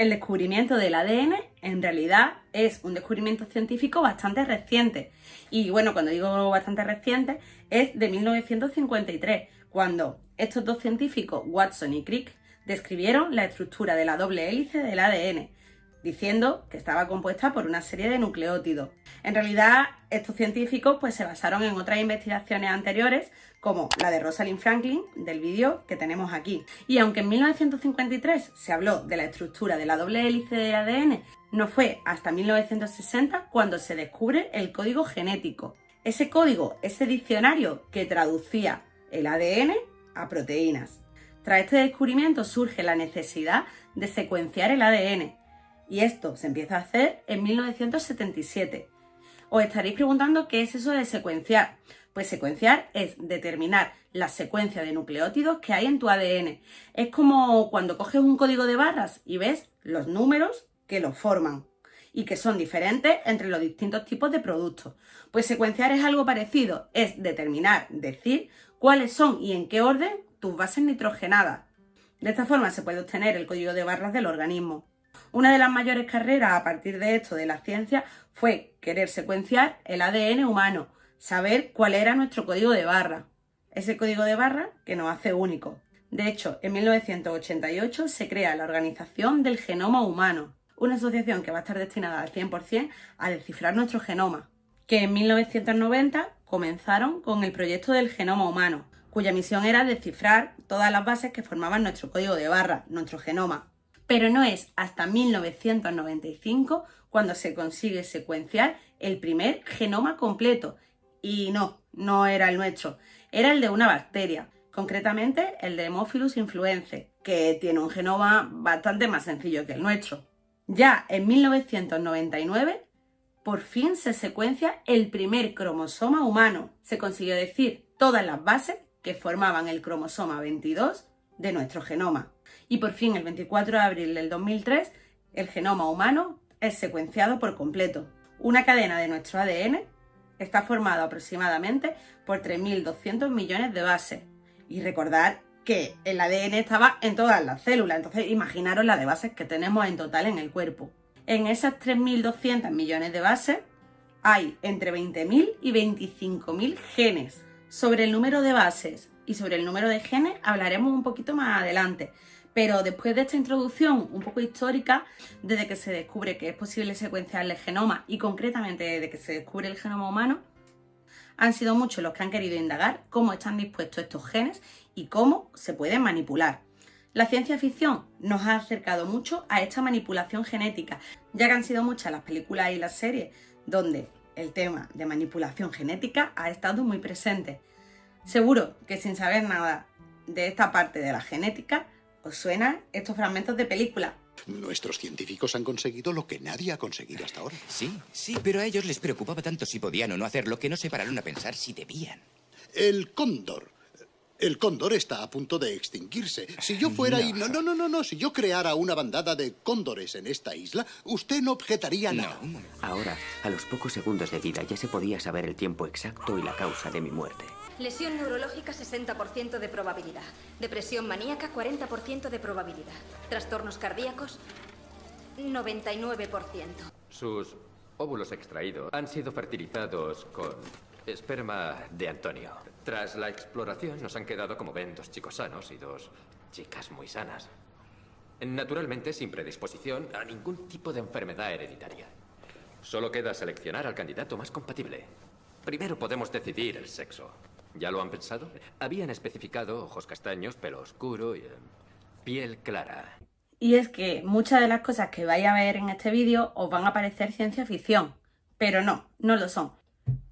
El descubrimiento del ADN en realidad es un descubrimiento científico bastante reciente. Y bueno, cuando digo bastante reciente, es de 1953, cuando estos dos científicos, Watson y Crick, describieron la estructura de la doble hélice del ADN, diciendo que estaba compuesta por una serie de nucleótidos. En realidad, estos científicos se basaron en otras investigaciones anteriores, como la de Rosalind Franklin, del vídeo que tenemos aquí. Y aunque en 1953 se habló de la estructura de la doble hélice del ADN, no fue hasta 1960 cuando se descubre el código genético. Ese código, ese diccionario que traducía el ADN a proteínas. Tras este descubrimiento surge la necesidad de secuenciar el ADN. Y esto se empieza a hacer en 1977. Os estaréis preguntando qué es eso de secuenciar. Pues secuenciar es determinar la secuencia de nucleótidos que hay en tu ADN. Es como cuando coges un código de barras y ves los números que lo forman y que son diferentes entre los distintos tipos de productos. Pues secuenciar es algo parecido, es determinar, decir cuáles son y en qué orden tus bases nitrogenadas. De esta forma se puede obtener el código de barras del organismo. Una de las mayores carreras a partir de esto de la ciencia fue querer secuenciar el ADN humano, saber cuál era nuestro código de barra, ese código de barra que nos hace únicos. De hecho, en 1988 se crea la Organización del Genoma Humano, una asociación que va a estar destinada al 100% a descifrar nuestro genoma, que en 1990 comenzaron con el proyecto del genoma humano, cuya misión era descifrar todas las bases que formaban nuestro código de barra, nuestro genoma. Pero no es hasta 1995 cuando se consigue secuenciar el primer genoma completo. Y no era el nuestro, era el de una bacteria, concretamente el de Haemophilus influenzae, que tiene un genoma bastante más sencillo que el nuestro. Ya en 1999, por fin se secuencia el primer cromosoma humano. Se consiguió decir todas las bases que formaban el cromosoma 22 de nuestro genoma. Y por fin, el 24 de abril del 2003, el genoma humano es secuenciado por completo. Una cadena de nuestro ADN está formada aproximadamente por 3.200 millones de bases. Y recordad que el ADN estaba en todas las células, entonces imaginaros la de bases que tenemos en total en el cuerpo. En esas 3.200 millones de bases hay entre 20.000 y 25.000 genes. Sobre el número de bases y sobre el número de genes hablaremos un poquito más adelante. Pero después de esta introducción un poco histórica, desde que se descubre que es posible secuenciar el genoma y concretamente desde que se descubre el genoma humano, han sido muchos los que han querido indagar cómo están dispuestos estos genes y cómo se pueden manipular. La ciencia ficción nos ha acercado mucho a esta manipulación genética, ya que han sido muchas las películas y las series donde el tema de manipulación genética ha estado muy presente. Seguro que sin saber nada de esta parte de la genética, ¿os suenan estos fragmentos de película? Nuestros científicos han conseguido lo que nadie ha conseguido hasta ahora. Sí, pero a ellos les preocupaba tanto si podían o no hacerlo que no se pararon a pensar si debían. El cóndor. El cóndor está a punto de extinguirse. Si yo fuera No. Si yo creara una bandada de cóndores en esta isla, usted no objetaría nada. No. Ahora, a los pocos segundos de vida, ya se podía saber el tiempo exacto y la causa de mi muerte. Lesión neurológica, 60% de probabilidad. Depresión maníaca, 40% de probabilidad. Trastornos cardíacos, 99%. Sus óvulos extraídos han sido fertilizados con esperma de Antonio. Tras la exploración nos han quedado, como ven, 2 chicos sanos y 2 chicas muy sanas. Naturalmente sin predisposición a ningún tipo de enfermedad hereditaria. Solo queda seleccionar al candidato más compatible. Primero podemos decidir el sexo. ¿Ya lo han pensado? Habían especificado ojos castaños, pelo oscuro y piel clara. Y es que muchas de las cosas que vais a ver en este vídeo os van a parecer ciencia ficción, pero no lo son.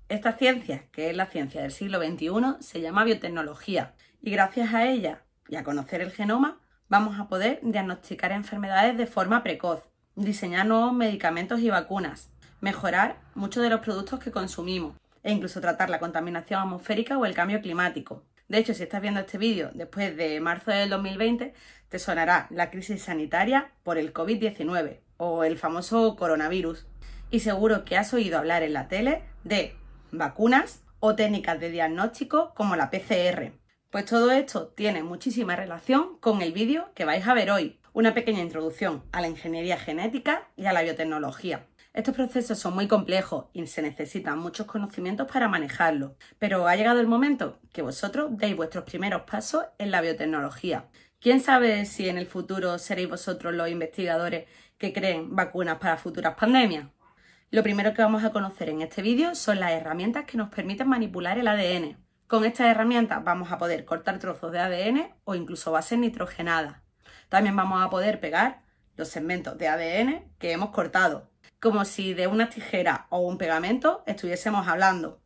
Esta ciencia, que es la ciencia del siglo XXI, se llama biotecnología y gracias a ella y a conocer el genoma vamos a poder diagnosticar enfermedades de forma precoz, diseñar nuevos medicamentos y vacunas, mejorar muchos de los productos que consumimos e incluso tratar la contaminación atmosférica o el cambio climático. De hecho, si estás viendo este vídeo después de marzo del 2020, te sonará la crisis sanitaria por el COVID-19 o el famoso coronavirus. Y seguro que has oído hablar en la tele de vacunas o técnicas de diagnóstico como la PCR. Pues todo esto tiene muchísima relación con el vídeo que vais a ver hoy. una pequeña introducción a la ingeniería genética y a la biotecnología. Estos procesos son muy complejos y se necesitan muchos conocimientos para manejarlos, pero ha llegado el momento que vosotros deis vuestros primeros pasos en la biotecnología. ¿Quién sabe si en el futuro seréis vosotros los investigadores que creen vacunas para futuras pandemias? Lo primero que vamos a conocer en este vídeo son las herramientas que nos permiten manipular el ADN. Con estas herramientas vamos a poder cortar trozos de ADN o incluso bases nitrogenadas. También vamos a poder pegar los segmentos de ADN que hemos cortado, como si de una tijera o un pegamento estuviésemos hablando.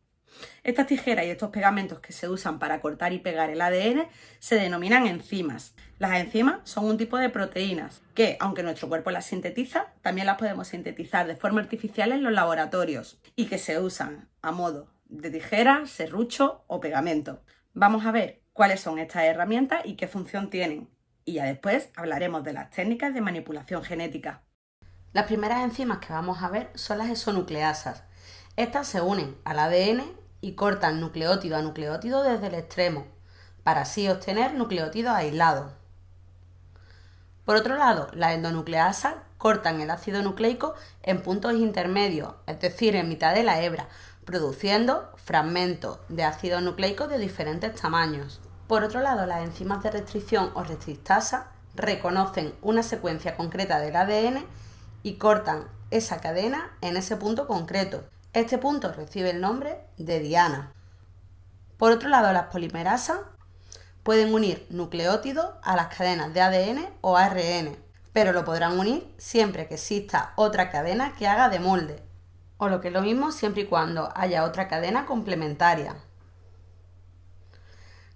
Estas tijeras y estos pegamentos que se usan para cortar y pegar el ADN se denominan enzimas. Las enzimas son un tipo de proteínas que, aunque nuestro cuerpo las sintetiza, también las podemos sintetizar de forma artificial en los laboratorios y que se usan a modo de tijera, serrucho o pegamento. Vamos a ver cuáles son estas herramientas y qué función tienen. Y ya después hablaremos de las técnicas de manipulación genética. Las primeras enzimas que vamos a ver son las exonucleasas. Estas se unen al ADN y cortan nucleótido a nucleótido desde el extremo, para así obtener nucleótidos aislados. Por otro lado, las endonucleasas cortan el ácido nucleico en puntos intermedios, es decir, en mitad de la hebra, produciendo fragmentos de ácido nucleico de diferentes tamaños. Por otro lado, las enzimas de restricción o restrictasa reconocen una secuencia concreta del ADN y cortan esa cadena en ese punto concreto. Este punto recibe el nombre de diana. Por otro lado, las polimerasas pueden unir nucleótidos a las cadenas de ADN o ARN, pero lo podrán unir siempre que exista otra cadena que haga de molde, o lo que es lo mismo, siempre y cuando haya otra cadena complementaria.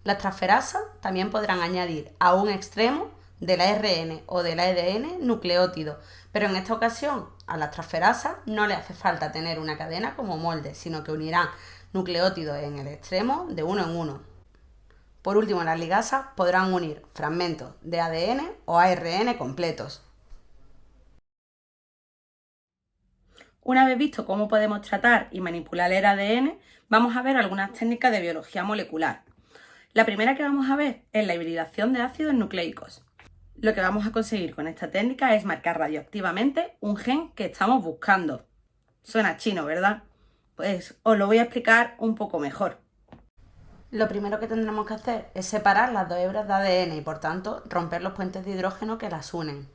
Las transferasas también podrán añadir a un extremo del ARN o del ADN nucleótido, pero en esta ocasión a las transferasas no le hace falta tener una cadena como molde, sino que unirán nucleótidos en el extremo de uno en uno. Por último, las ligasas podrán unir fragmentos de ADN o ARN completos. Una vez visto cómo podemos tratar y manipular el ADN, vamos a ver algunas técnicas de biología molecular. La primera que vamos a ver es la hibridación de ácidos nucleicos. Lo que vamos a conseguir con esta técnica es marcar radioactivamente un gen que estamos buscando. Suena chino, ¿verdad? Pues os lo voy a explicar un poco mejor. Lo primero que tendremos que hacer es separar las dos hebras de ADN y, por tanto, romper los puentes de hidrógeno que las unen.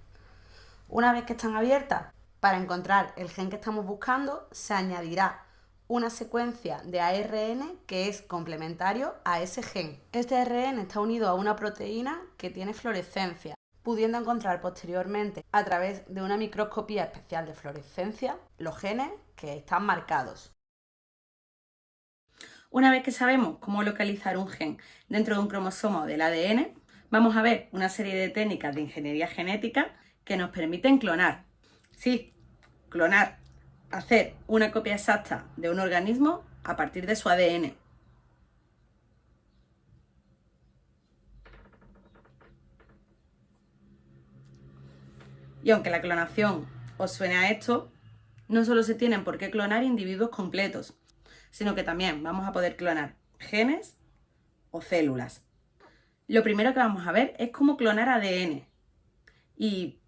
Una vez que están abiertas, para encontrar el gen que estamos buscando, se añadirá una secuencia de ARN que es complementario a ese gen. Este ARN está unido a una proteína que tiene fluorescencia, pudiendo encontrar posteriormente, a través de una microscopía especial de fluorescencia, los genes que están marcados. Una vez que sabemos cómo localizar un gen dentro de un cromosoma del ADN, vamos a ver una serie de técnicas de ingeniería genética que nos permiten clonar. Sí, clonar. Hacer una copia exacta de un organismo a partir de su ADN. Y aunque la clonación os suene a esto, no solo se tienen por qué clonar individuos completos, sino que también vamos a poder clonar genes o células. Lo primero que vamos a ver es cómo clonar ADN. ¿Y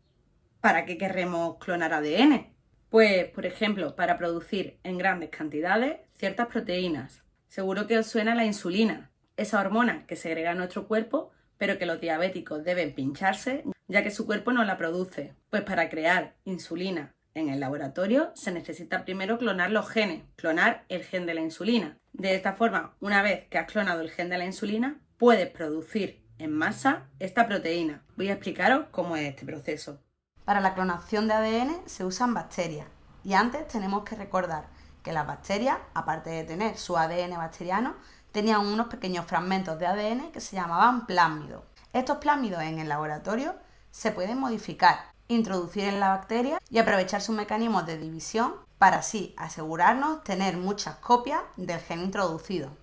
para qué querremos clonar ADN? Pues, por ejemplo, para producir en grandes cantidades ciertas proteínas. Seguro que os suena la insulina, esa hormona que segrega nuestro cuerpo, pero que los diabéticos deben pincharse, ya que su cuerpo no la produce. Pues para crear insulina en el laboratorio se necesita primero clonar los genes, clonar el gen de la insulina. De esta forma, una vez que has clonado el gen de la insulina, puedes producir en masa esta proteína. Voy a explicaros cómo es este proceso. Para la clonación de ADN se usan bacterias y antes tenemos que recordar que las bacterias, aparte de tener su ADN bacteriano, tenían unos pequeños fragmentos de ADN que se llamaban plásmidos. Estos plásmidos en el laboratorio se pueden modificar, introducir en la bacteria y aprovechar sus mecanismos de división para así asegurarnos tener muchas copias del gen introducido.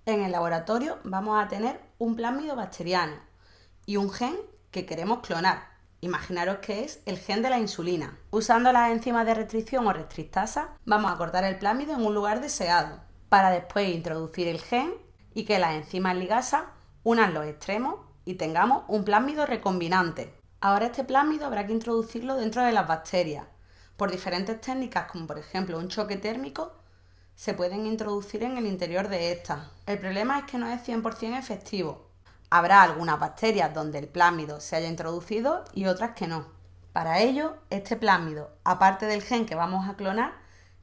En el laboratorio vamos a tener un plásmido bacteriano y un gen que queremos clonar. Imaginaros que es el gen de la insulina. Usando las enzimas de restricción o restrictasa, vamos a cortar el plásmido en un lugar deseado, para después introducir el gen y que las enzimas ligasas unan los extremos y tengamos un plásmido recombinante. Ahora este plásmido habrá que introducirlo dentro de las bacterias. Por diferentes técnicas, como por ejemplo un choque térmico, se pueden introducir en el interior de estas. El problema es que no es 100% efectivo. Habrá algunas bacterias donde el plásmido se haya introducido y otras que no. Para ello, este plásmido, aparte del gen que vamos a clonar,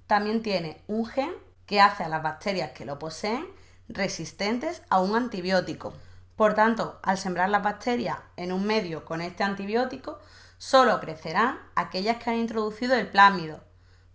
también tiene un gen que hace a las bacterias que lo poseen resistentes a un antibiótico. Por tanto, al sembrar las bacterias en un medio con este antibiótico, solo crecerán aquellas que han introducido el plásmido,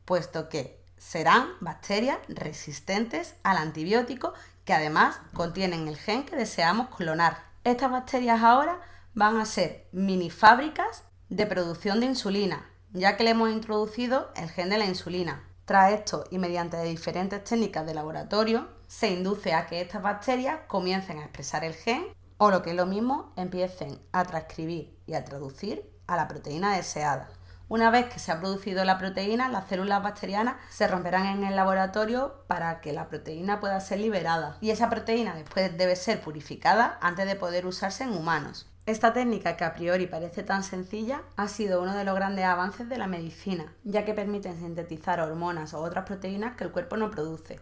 puesto que serán bacterias resistentes al antibiótico que además contienen el gen que deseamos clonar. Estas bacterias ahora van a ser mini fábricas de producción de insulina, ya que le hemos introducido el gen de la insulina. Tras esto y mediante diferentes técnicas de laboratorio, se induce a que estas bacterias comiencen a expresar el gen o, lo que es lo mismo, empiecen a transcribir y a traducir a la proteína deseada. Una vez que se ha producido la proteína, las células bacterianas se romperán en el laboratorio para que la proteína pueda ser liberada. Y esa proteína después debe ser purificada antes de poder usarse en humanos. Esta técnica, que a priori parece tan sencilla, ha sido uno de los grandes avances de la medicina, ya que permiten sintetizar hormonas o otras proteínas que el cuerpo no produce,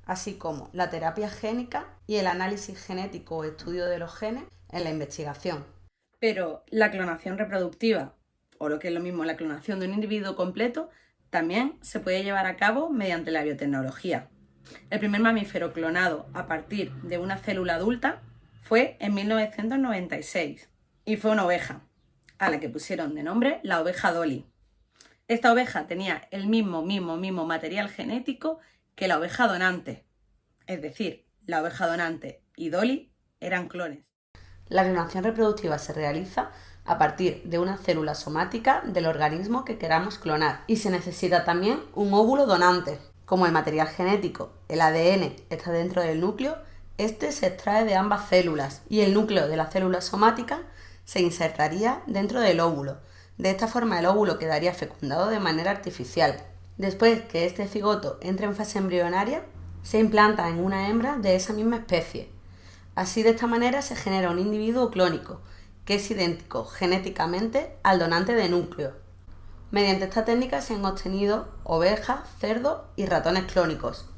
así como la terapia génica y el análisis genético o estudio de los genes en la investigación. Pero la clonación reproductiva, o lo que es lo mismo la clonación de un individuo completo, también se puede llevar a cabo mediante la biotecnología. El primer mamífero clonado a partir de una célula adulta fue en 1996 y fue una oveja, a la que pusieron de nombre la oveja Dolly. Esta oveja tenía el mismo material genético que la oveja donante, es decir, la oveja donante y Dolly eran clones. La clonación reproductiva se realiza a partir de una célula somática del organismo que queramos clonar y se necesita también un óvulo donante. Como el material genético, el ADN, está dentro del núcleo, este se extrae de ambas células y el núcleo de la célula somática se insertaría dentro del óvulo. De esta forma el óvulo quedaría fecundado de manera artificial. Después que este cigoto entre en fase embrionaria, se implanta en una hembra de esa misma especie. Así, de esta manera se genera un individuo clónico, que es idéntico genéticamente al donante de núcleo. Mediante esta técnica se han obtenido ovejas, cerdos y ratones clónicos.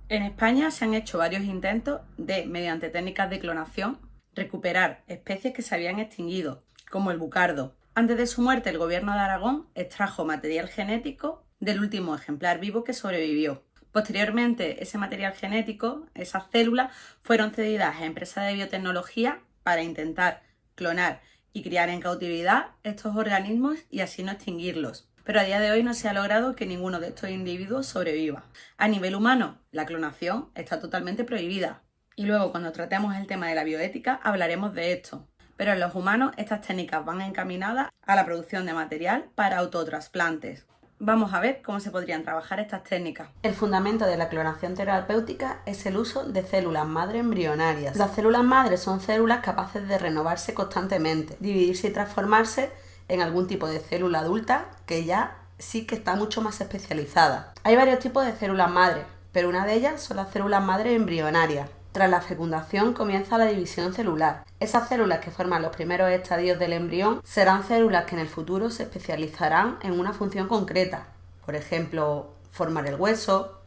En España se han hecho varios intentos de, mediante técnicas de clonación, recuperar especies que se habían extinguido, como el bucardo. Antes de su muerte, el gobierno de Aragón extrajo material genético del último ejemplar vivo que sobrevivió. Posteriormente, ese material genético, esas células, fueron cedidas a empresas de biotecnología para intentar clonar y criar en cautividad estos organismos y así no extinguirlos. Pero a día de hoy no se ha logrado que ninguno de estos individuos sobreviva. A nivel humano, la clonación está totalmente prohibida. Y luego, cuando tratemos el tema de la bioética, hablaremos de esto. Pero en los humanos, estas técnicas van encaminadas a la producción de material para autotrasplantes. Vamos a ver cómo se podrían trabajar estas técnicas. El fundamento de la clonación terapéutica es el uso de células madre embrionarias. Las células madre son células capaces de renovarse constantemente, dividirse y transformarse en algún tipo de célula adulta que ya sí que está mucho más especializada. Hay varios tipos de células madre, pero una de ellas son las células madre embrionarias. Tras la fecundación comienza la división celular. Esas células que forman los primeros estadios del embrión serán células que en el futuro se especializarán en una función concreta. Por ejemplo, formar el hueso,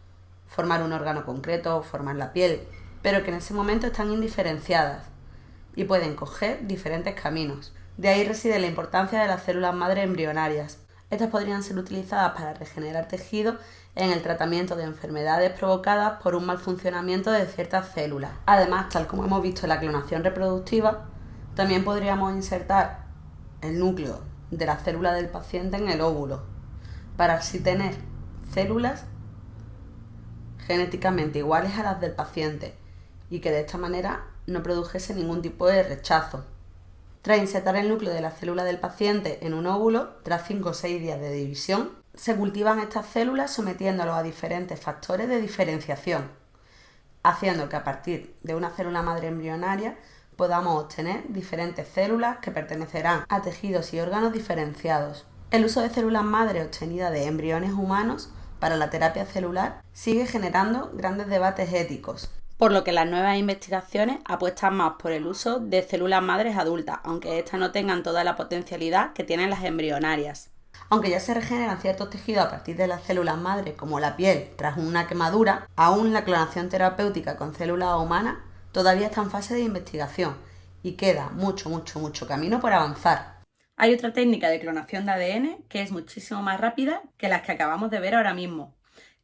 formar un órgano concreto, formar la piel, pero que en ese momento están indiferenciadas y pueden coger diferentes caminos. De ahí reside la importancia de las células madre embrionarias. Estas podrían ser utilizadas para regenerar tejido en el tratamiento de enfermedades provocadas por un mal funcionamiento de ciertas células. Además, tal como hemos visto en la clonación reproductiva, también podríamos insertar el núcleo de la célula del paciente en el óvulo, para así tener células genéticamente iguales a las del paciente y que de esta manera no produjese ningún tipo de rechazo. Tras insertar el núcleo de la célula del paciente en un óvulo, tras 5 o 6 días de división, se cultivan estas células sometiéndolos a diferentes factores de diferenciación, haciendo que a partir de una célula madre embrionaria podamos obtener diferentes células que pertenecerán a tejidos y órganos diferenciados. El uso de células madre obtenidas de embriones humanos para la terapia celular sigue generando grandes debates éticos, por lo que las nuevas investigaciones apuestan más por el uso de células madres adultas, aunque éstas no tengan toda la potencialidad que tienen las embrionarias. Aunque ya se regeneran ciertos tejidos a partir de las células madre, como la piel tras una quemadura, aún la clonación terapéutica con células humanas todavía está en fase de investigación y queda mucho camino por avanzar. Hay otra técnica de clonación de ADN que es muchísimo más rápida que las que acabamos de ver ahora mismo,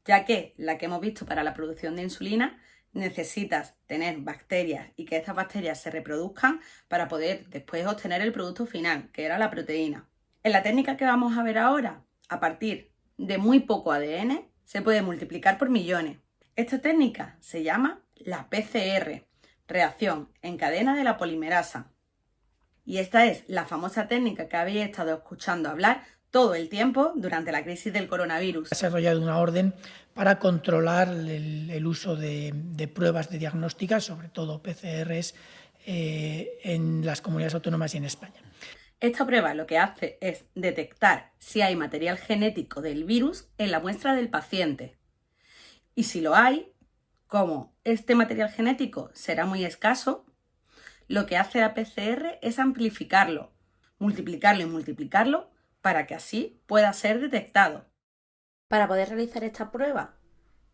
ya que la que hemos visto para la producción de insulina necesitas tener bacterias y que estas bacterias se reproduzcan para poder después obtener el producto final, que era la proteína. En la técnica que vamos a ver ahora, a partir de muy poco ADN, se puede multiplicar por millones. Esta técnica se llama la PCR, reacción en cadena de la polimerasa. Y esta es la famosa técnica que habéis estado escuchando hablar todo el tiempo durante la crisis del coronavirus. Ha desarrollado una orden para controlar el uso de pruebas de diagnóstica, sobre todo PCRs, en las comunidades autónomas y en España. Esta prueba lo que hace es detectar si hay material genético del virus en la muestra del paciente. Y si lo hay, como este material genético será muy escaso, lo que hace la PCR es amplificarlo, multiplicarlo y multiplicarlo para que así pueda ser detectado. Para poder realizar esta prueba,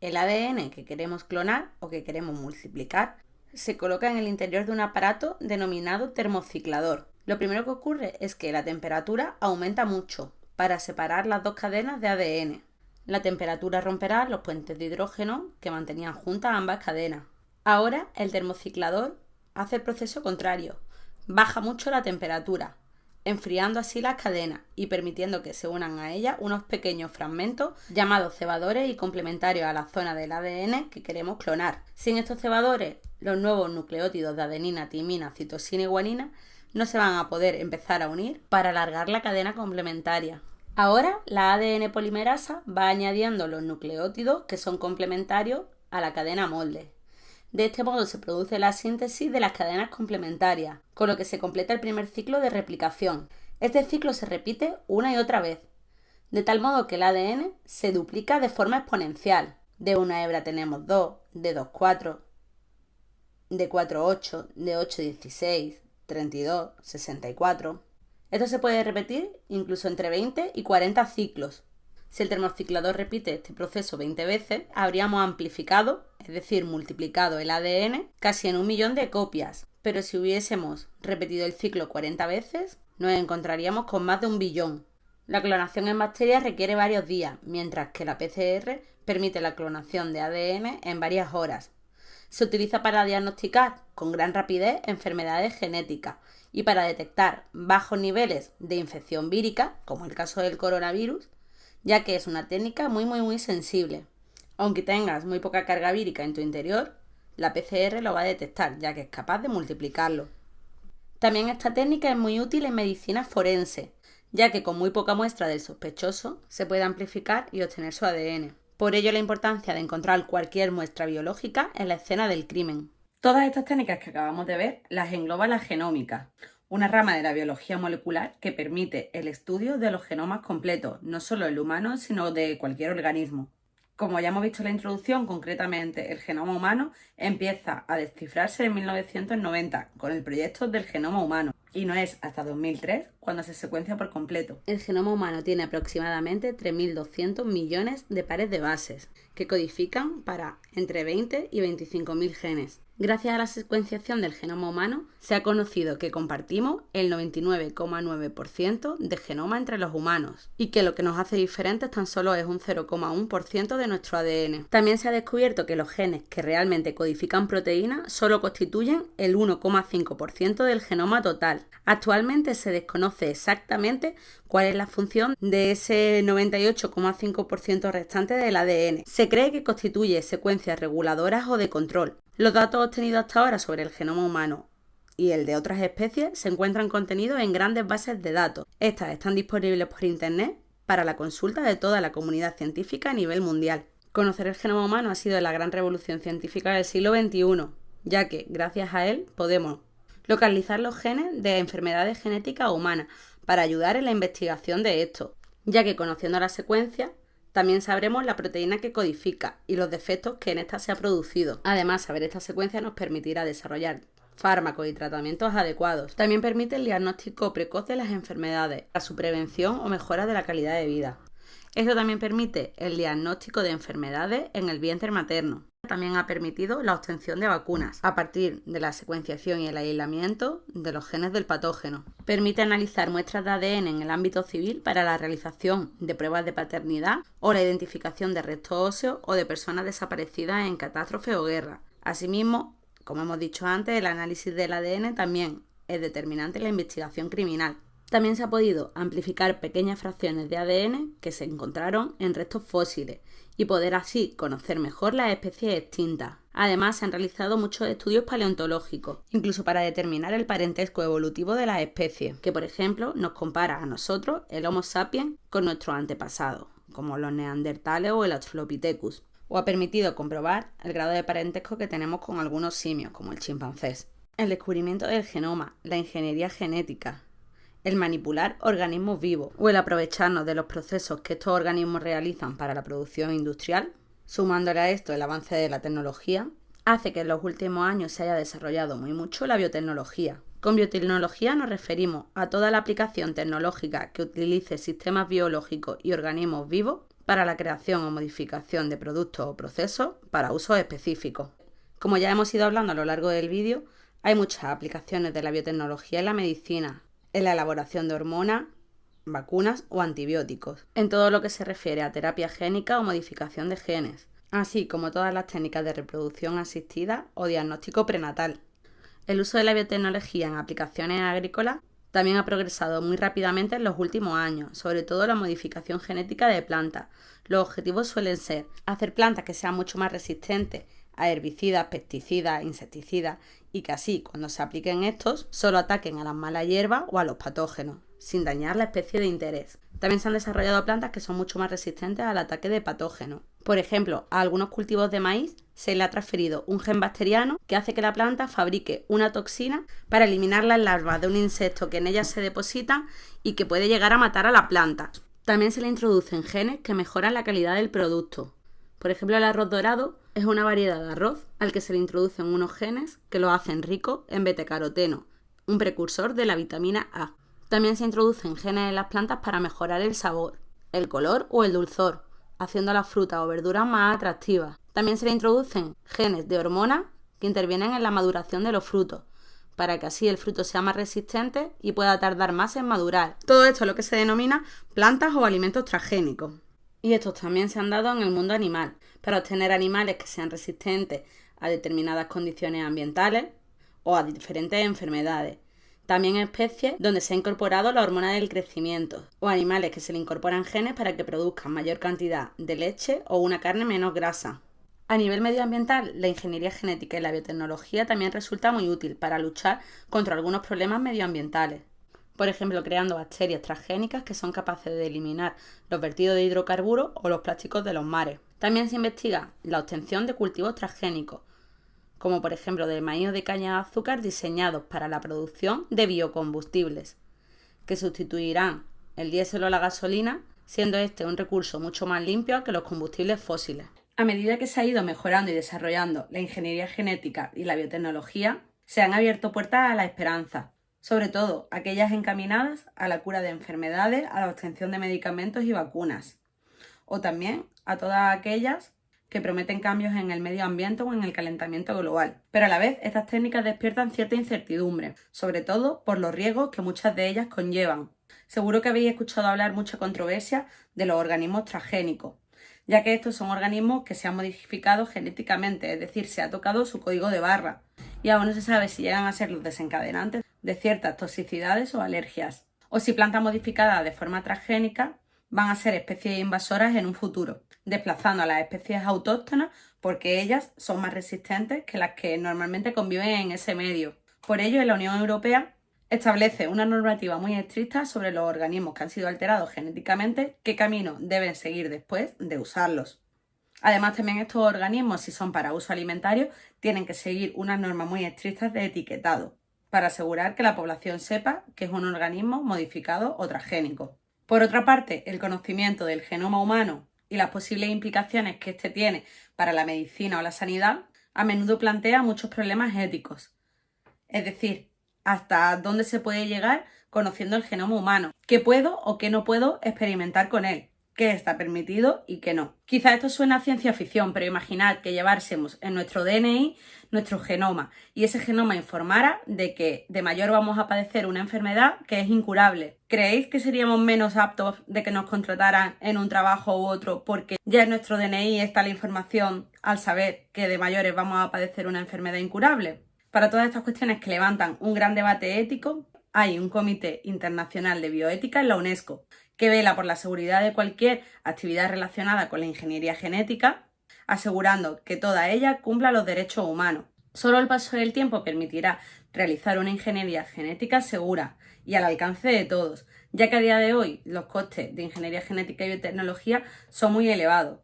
el ADN que queremos clonar o que queremos multiplicar se coloca en el interior de un aparato denominado termociclador. Lo primero que ocurre es que la temperatura aumenta mucho para separar las dos cadenas de ADN. La temperatura romperá los puentes de hidrógeno que mantenían juntas ambas cadenas. Ahora el termociclador hace el proceso contrario, baja mucho la temperatura, enfriando así las cadenas y permitiendo que se unan a ellas unos pequeños fragmentos llamados cebadores y complementarios a la zona del ADN que queremos clonar. Sin estos cebadores, los nuevos nucleótidos de adenina, timina, citosina y guanina no se van a poder empezar a unir para alargar la cadena complementaria. Ahora la ADN polimerasa va añadiendo los nucleótidos que son complementarios a la cadena molde. De este modo se produce la síntesis de las cadenas complementarias, con lo que se completa el primer ciclo de replicación. Este ciclo se repite una y otra vez, de tal modo que el ADN se duplica de forma exponencial. De una hebra tenemos 2, de 2, 4, de 4, 8, de 8, 16, 32, 64. Esto se puede repetir incluso entre 20 y 40 ciclos. Si el termociclador repite este proceso 20 veces, habríamos amplificado, es decir, multiplicado el ADN casi en 1 millón de copias. Pero si hubiésemos repetido el ciclo 40 veces, nos encontraríamos con más de 1 billón. La clonación en bacterias requiere varios días, mientras que la PCR permite la clonación de ADN en varias horas. Se utiliza para diagnosticar con gran rapidez enfermedades genéticas y para detectar bajos niveles de infección vírica, como el caso del coronavirus, ya que es una técnica muy sensible. Aunque tengas muy poca carga vírica en tu interior, la PCR lo va a detectar, ya que es capaz de multiplicarlo. También esta técnica es muy útil en medicina forense, ya que con muy poca muestra del sospechoso se puede amplificar y obtener su ADN. Por ello la importancia de encontrar cualquier muestra biológica en la escena del crimen. Todas estas técnicas que acabamos de ver las engloba la genómica, una rama de la biología molecular que permite el estudio de los genomas completos, no solo el humano, sino de cualquier organismo. Como ya hemos visto en la introducción, concretamente el genoma humano empieza a descifrarse en 1990 con el proyecto del genoma humano y no es hasta 2003 cuando se secuencia por completo. El genoma humano tiene aproximadamente 3.200 millones de pares de bases que codifican para entre 20 y 25.000 genes. Gracias a la secuenciación del genoma humano se ha conocido que compartimos el 99,9% de genoma entre los humanos y que lo que nos hace diferentes tan solo es un 0,1% de nuestro ADN. También se ha descubierto que los genes que realmente codifican proteínas solo constituyen el 1,5% del genoma total. Actualmente se desconoce exactamente cuál es la función de ese 98,5% restante del ADN. Se cree que constituye secuencias reguladoras o de control. Los datos obtenidos hasta ahora sobre el genoma humano y el de otras especies se encuentran contenidos en grandes bases de datos. Estas están disponibles por internet para la consulta de toda la comunidad científica a nivel mundial. Conocer el genoma humano ha sido la gran revolución científica del siglo XXI, ya que gracias a él podemos localizar los genes de enfermedades genéticas humanas para ayudar en la investigación de esto, ya que conociendo la secuencia También sabremos la proteína que codifica y los defectos que en esta se ha producido. Además, saber esta secuencia nos permitirá desarrollar fármacos y tratamientos adecuados. También permite el diagnóstico precoz de las enfermedades, a su prevención o mejora de la calidad de vida. Esto también permite el diagnóstico de enfermedades en el vientre materno. También ha permitido la obtención de vacunas a partir de la secuenciación y el aislamiento de los genes del patógeno. Permite analizar muestras de ADN en el ámbito civil para la realización de pruebas de paternidad o la identificación de restos óseos o de personas desaparecidas en catástrofe o guerra. Asimismo, como hemos dicho antes, el análisis del ADN también es determinante en la investigación criminal. También se ha podido amplificar pequeñas fracciones de ADN que se encontraron en restos fósiles y poder así conocer mejor las especies extintas. Además, se han realizado muchos estudios paleontológicos, incluso para determinar el parentesco evolutivo de las especies, que por ejemplo nos compara a nosotros, el Homo sapiens, con nuestros antepasados, como los neandertales o el Australopithecus, o ha permitido comprobar el grado de parentesco que tenemos con algunos simios, como el chimpancés. El descubrimiento del genoma, la ingeniería genética, el manipular organismos vivos o el aprovecharnos de los procesos que estos organismos realizan para la producción industrial, sumándole a esto el avance de la tecnología, hace que en los últimos años se haya desarrollado muy mucho la biotecnología. Con biotecnología nos referimos a toda la aplicación tecnológica que utilice sistemas biológicos y organismos vivos para la creación o modificación de productos o procesos para usos específicos. Como ya hemos ido hablando a lo largo del vídeo, hay muchas aplicaciones de la biotecnología en la medicina, en la elaboración de hormonas, vacunas o antibióticos, en todo lo que se refiere a terapia génica o modificación de genes, así como todas las técnicas de reproducción asistida o diagnóstico prenatal. El uso de la biotecnología en aplicaciones agrícolas también ha progresado muy rápidamente en los últimos años, sobre todo la modificación genética de plantas. Los objetivos suelen ser hacer plantas que sean mucho más resistentes a herbicidas, pesticidas, insecticidas y que así, cuando se apliquen estos, solo ataquen a las malas hierbas o a los patógenos, sin dañar la especie de interés. También se han desarrollado plantas que son mucho más resistentes al ataque de patógenos. Por ejemplo, a algunos cultivos de maíz se le ha transferido un gen bacteriano que hace que la planta fabrique una toxina para eliminar las larvas de un insecto que en ellas se depositan y que puede llegar a matar a la planta. También se le introducen genes que mejoran la calidad del producto. Por ejemplo, el arroz dorado es una variedad de arroz al que se le introducen unos genes que lo hacen rico en betacaroteno, un precursor de la vitamina A. También se introducen genes en las plantas para mejorar el sabor, el color o el dulzor, haciendo las frutas o verduras más atractivas. También se le introducen genes de hormonas que intervienen en la maduración de los frutos, para que así el fruto sea más resistente y pueda tardar más en madurar. Todo esto es lo que se denomina plantas o alimentos transgénicos. Y estos también se han dado en el mundo animal, para obtener animales que sean resistentes a determinadas condiciones ambientales o a diferentes enfermedades. También especies donde se ha incorporado la hormona del crecimiento, o animales que se le incorporan genes para que produzcan mayor cantidad de leche o una carne menos grasa. A nivel medioambiental, la ingeniería genética y la biotecnología también resulta muy útil para luchar contra algunos problemas medioambientales. Por ejemplo, creando bacterias transgénicas que son capaces de eliminar los vertidos de hidrocarburos o los plásticos de los mares. También se investiga la obtención de cultivos transgénicos, como por ejemplo del maíz o de caña de azúcar diseñados para la producción de biocombustibles, que sustituirán el diésel o la gasolina, siendo este un recurso mucho más limpio que los combustibles fósiles. A medida que se ha ido mejorando y desarrollando la ingeniería genética y la biotecnología, se han abierto puertas a la esperanza, sobre todo aquellas encaminadas a la cura de enfermedades, a la obtención de medicamentos y vacunas, o también a todas aquellas que prometen cambios en el medio ambiente o en el calentamiento global. Pero a la vez, estas técnicas despiertan cierta incertidumbre, sobre todo por los riesgos que muchas de ellas conllevan. Seguro que habéis escuchado hablar mucha controversia de los organismos transgénicos, ya que estos son organismos que se han modificado genéticamente, es decir, se ha tocado su código de barra, y aún no se sabe si llegan a ser los desencadenantes de ciertas toxicidades o alergias, o si plantas modificadas de forma transgénica van a ser especies invasoras en un futuro, desplazando a las especies autóctonas porque ellas son más resistentes que las que normalmente conviven en ese medio. Por ello, la Unión Europea establece una normativa muy estricta sobre los organismos que han sido alterados genéticamente, qué camino deben seguir después de usarlos. Además, también estos organismos, si son para uso alimentario, tienen que seguir unas normas muy estrictas de etiquetado, para asegurar que la población sepa que es un organismo modificado o transgénico. Por otra parte, el conocimiento del genoma humano y las posibles implicaciones que este tiene para la medicina o la sanidad, a menudo plantea muchos problemas éticos. Es decir, hasta dónde se puede llegar conociendo el genoma humano, qué puedo o qué no puedo experimentar con él, qué está permitido y qué no. Quizá esto suena a ciencia ficción, pero imaginad que llevásemos en nuestro DNI nuestro genoma y ese genoma informara de que de mayor vamos a padecer una enfermedad que es incurable. ¿Creéis que seríamos menos aptos de que nos contrataran en un trabajo u otro porque ya en nuestro DNI está la información al saber que de mayores vamos a padecer una enfermedad incurable? Para todas estas cuestiones que levantan un gran debate ético, hay un Comité Internacional de Bioética en la UNESCO que vela por la seguridad de cualquier actividad relacionada con la ingeniería genética, asegurando que toda ella cumpla los derechos humanos. Solo el paso del tiempo permitirá realizar una ingeniería genética segura y al alcance de todos, ya que a día de hoy los costes de ingeniería genética y biotecnología son muy elevados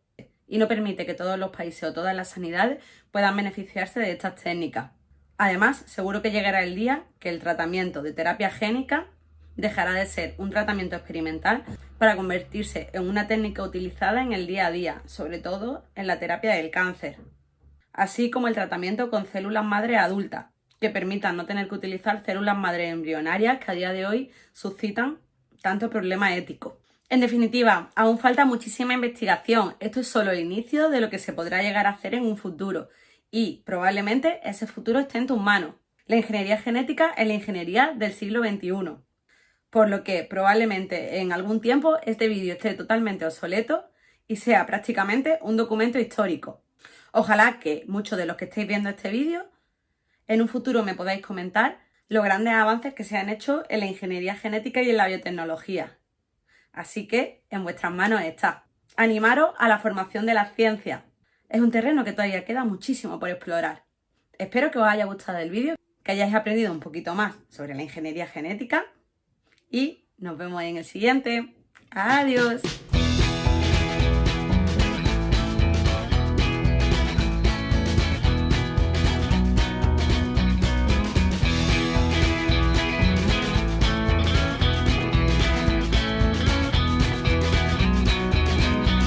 y no permite que todos los países o todas las sanidades puedan beneficiarse de estas técnicas. Además, seguro que llegará el día que el tratamiento de terapia génica dejará de ser un tratamiento experimental para convertirse en una técnica utilizada en el día a día, sobre todo en la terapia del cáncer, así como el tratamiento con células madre adultas, que permitan no tener que utilizar células madre embrionarias que a día de hoy suscitan tanto problema ético. En definitiva, aún falta muchísima investigación. Esto es solo el inicio de lo que se podrá llegar a hacer en un futuro y probablemente ese futuro esté en tus manos. La ingeniería genética es la ingeniería del siglo XXI. Por lo que probablemente en algún tiempo este vídeo esté totalmente obsoleto y sea prácticamente un documento histórico. Ojalá que muchos de los que estéis viendo este vídeo en un futuro me podáis comentar los grandes avances que se han hecho en la ingeniería genética y en la biotecnología. Así que en vuestras manos está. Animaros a la formación de la ciencia. Es un terreno que todavía queda muchísimo por explorar. Espero que os haya gustado el vídeo, que hayáis aprendido un poquito más sobre la ingeniería genética y nos vemos en el siguiente. ¡Adiós!